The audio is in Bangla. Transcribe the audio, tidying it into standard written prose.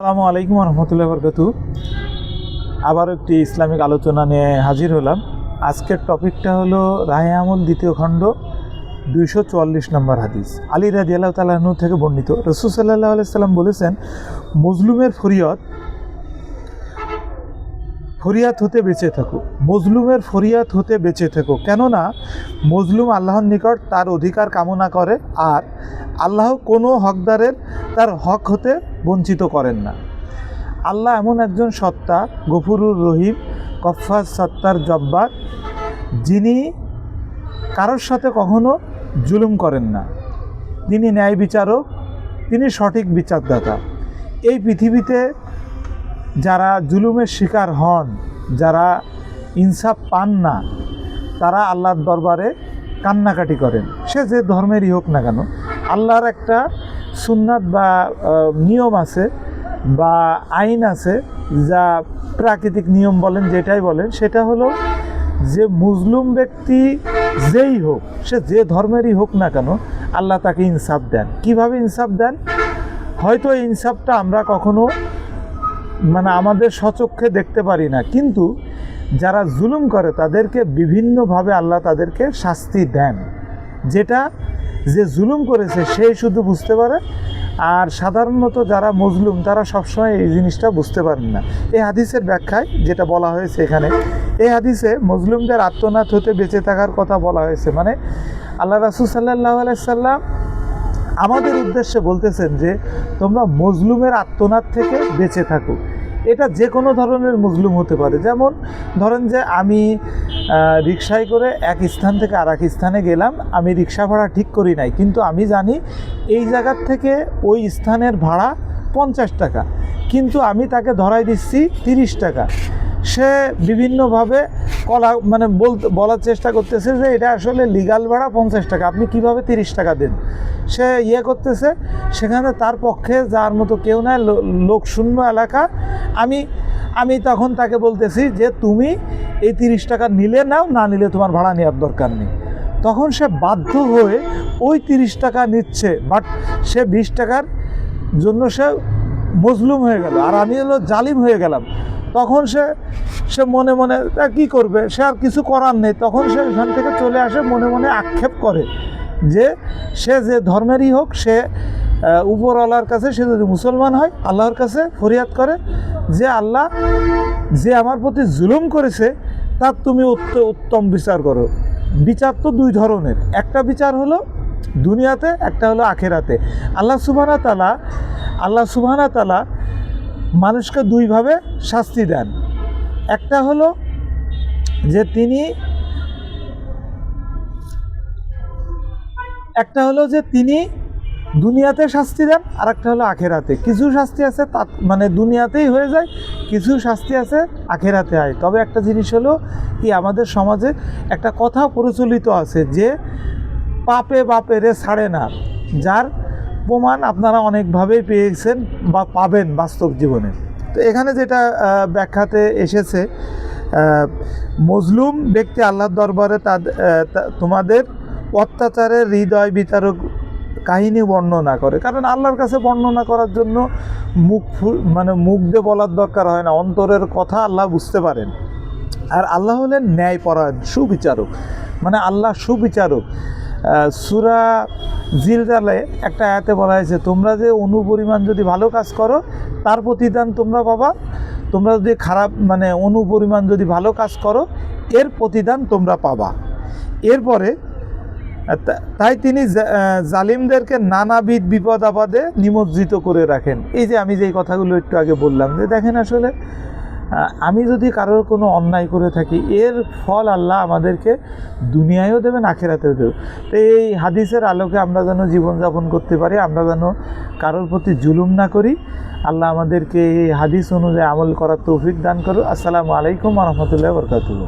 আসসালামু আলাইকুম রহমতুল্লাহি বরকাতু। আবার একটি ইসলামিক আলোচনা নিয়ে হাজির হলাম। আজকের টপিকটা হলো রাহে আমল দ্বিতীয় খণ্ড 244 নম্বর হাদিস। আলী রাদিয়াল্লাহু তাআলা আনহু থেকে বর্ণিত, রাসূল সাল্লাল্লাহু আলাইহি সাল্লাম বলেছেন, মজলুমের ফরিয়াদ হতে বেঁচে থাকো, মজলুমের ফরিয়াদ হতে বেঁচে থাকো, কেননা মজলুম আল্লাহর নিকট তার অধিকার কামনা করে, আর আল্লাহ কোনো হকদারের তার হক হতে বঞ্চিত করেন না। আল্লাহ এমন একজন সত্তা, গফুরুর রহিম, গফফার, সত্তার, জব্বার, যিনি কারোর সাথে কখনো জুলুম করেন না। তিনি ন্যায় বিচারক, তিনি সঠিক বিচারদাতা। এই পৃথিবীতে যারা জুলুমের শিকার হন, যারা ইনসাফ পান না, তারা আল্লাহর দরবারে কান্নাকাটি করেন। সে যে ধর্মেরই হোক না কেন, আল্লাহর একটা সুন্নাত বা নিয়ম আছে বা আইন আছে, যা প্রাকৃতিক নিয়ম বলেন, যেটাই বলেন, সেটা হলো যে মুসলিম ব্যক্তি যেই হোক, সে যে ধর্মেরই হোক না কেন, আল্লাহ তাকে ইনসাফ দেন। কিভাবে ইনসাফ দেন? হয়তো এই ইনসাফটা আমরা কখনো আমাদের স্বচক্ষে দেখতে পারি না, কিন্তু যারা জুলুম করে তাদেরকে বিভিন্নভাবে আল্লাহ তাদেরকে শাস্তি দেন, যেটা যে জুলুম করেছে সেই শুধু বুঝতে পারে, আর সাধারণত যারা মজলুম তারা সবসময় এই জিনিসটা বুঝতে পারেন না। এই হাদিসের ব্যাখ্যায় যেটা বলা হয়েছে এখানে, এই হাদিসে মজলুমদের আত্মনাদ হতে বেঁচে থাকার কথা বলা হয়েছে। মানে আল্লাহ রাসূল সাল্লাল্লাহু আলাইহি সাল্লাম আমাদের উদ্দেশ্যে বলতেছেন যে তোমরা মজলুমের আত্মনাদ থেকে বেঁচে থাকো। এটা যে কোনো ধরনের মজলুম হতে পারে। যেমন ধরেন যে আমি রিকশায় করে এক স্থান থেকে আর এক স্থানে গেলাম, আমি রিকশা ভাড়া ঠিক করি নাই, কিন্তু আমি জানি এই জায়গার থেকে ওই স্থানের ভাড়া 50 টাকা, কিন্তু আমি তাকে ধরাই দিচ্ছি 30 টাকা। সে বিভিন্নভাবে বলার চেষ্টা করতেছে যে এটা আসলে লিগাল ভাড়া 50 টাকা, আপনি কিভাবে 30 টাকা দেন। সে করতেছে, সেখানে তার পক্ষে যার মতো কেউ নাই, লোকশূন্য এলাকা। আমি তখন তাকে বলতেছি যে তুমি এই 30 টাকা নিলে নাও, না নিলে তোমার ভাড়া নেওয়ার দরকার নেই। তখন সে বাধ্য হয়ে ওই 30 টাকা নিচ্ছে, বাট সে 20 টাকার জন্য সে মজলুম হয়ে গেল, আর আমি হলো জালিম হয়ে গেলাম। তখন সে মনে মনে কী করবে, সে আর কিছু করার নেই। তখন সে এখান থেকে চলে আসে, মনে মনে আক্ষেপ করে যে সে যে ধর্মেরই হোক, সে উপরওয়ালার কাছে, সে যদি মুসলমান হয়, আল্লাহর কাছে ফরিয়াদ করে যে আল্লাহ, যে আমার প্রতি জুলুম করেছে তার তুমি উত্তম বিচার করো। বিচার তো দুই ধরনের, একটা বিচার হলো দুনিয়াতে, একটা হলো আখেরাতে। আল্লাহ সুবহানাহু ওয়া তাআলা মানুষকে দুইভাবে শাস্তি দেন। একটা হলো যে তিনি দুনিয়াতে শাস্তি দেন, আর একটা হলো আখেরাতে। কিছু শাস্তি আছে দুনিয়াতেই হয়ে যায়, কিছু শাস্তি আছে আখেরাতে হয়। তবে একটা জিনিস হলো কি, আমাদের সমাজে একটা কথা প্রচলিত আছে যে পাপে বাপেরে ছাড়ে না, যার প্রমাণ আপনারা অনেকভাবেই পেয়েছেন বা পাবেন বাস্তব জীবনে। তো এখানে যেটা ব্যাখ্যাতে এসেছে, মজলুম ব্যক্তি আল্লাহর দরবারে তোমাদের অত্যাচারের হৃদয় বিতারক কাহিনী বর্ণনা করে। কারণ আল্লাহর কাছে বর্ণনা করার জন্য মুখ দিয়ে বলার দরকার হয় না, অন্তরের কথা আল্লাহ বুঝতে পারেন। আর আল্লাহ হলেন ন্যায়পরায়ণ, সুবিচারক, আল্লাহ সুবিচারক। সূরা জিলজালে একটা আয়াতে বলা হয়েছে, তোমরা যে অনুপরিমাণ যদি ভালো কাজ করো তার প্রতিদান তোমরা পাবা, তোমরা যদি খারাপ অনুপরিমাণ যদি ভালো কাজ করো এর প্রতিদান তোমরা পাবা। এরপরে তাই তিনি জালিমদেরকে নানাবিধ বিপদ আপদে নিমজ্জিত করে রাখেন। এই যে আমি যেই কথাগুলো একটু আগে বললাম, যে দেখেন আসলে আমি যদি কারোর কোনো অন্যায় করে থাকি, এর ফল আল্লাহ আমাদেরকে দুনিয়ায়ও দেবেন, আখেরাতেও দেবেন। তো এই হাদিসের আলোকে আমরা যেন জীবনযাপন করতে পারি, আমরা যেন কারোর প্রতি জুলুম না করি। আল্লাহ আমাদেরকে এই হাদিস অনুযায়ী আমল করার তৌফিক দান করুন। আসসালামু আলাইকুম ওয়া রাহমাতুল্লাহি ওয়া বারাকাতুহু।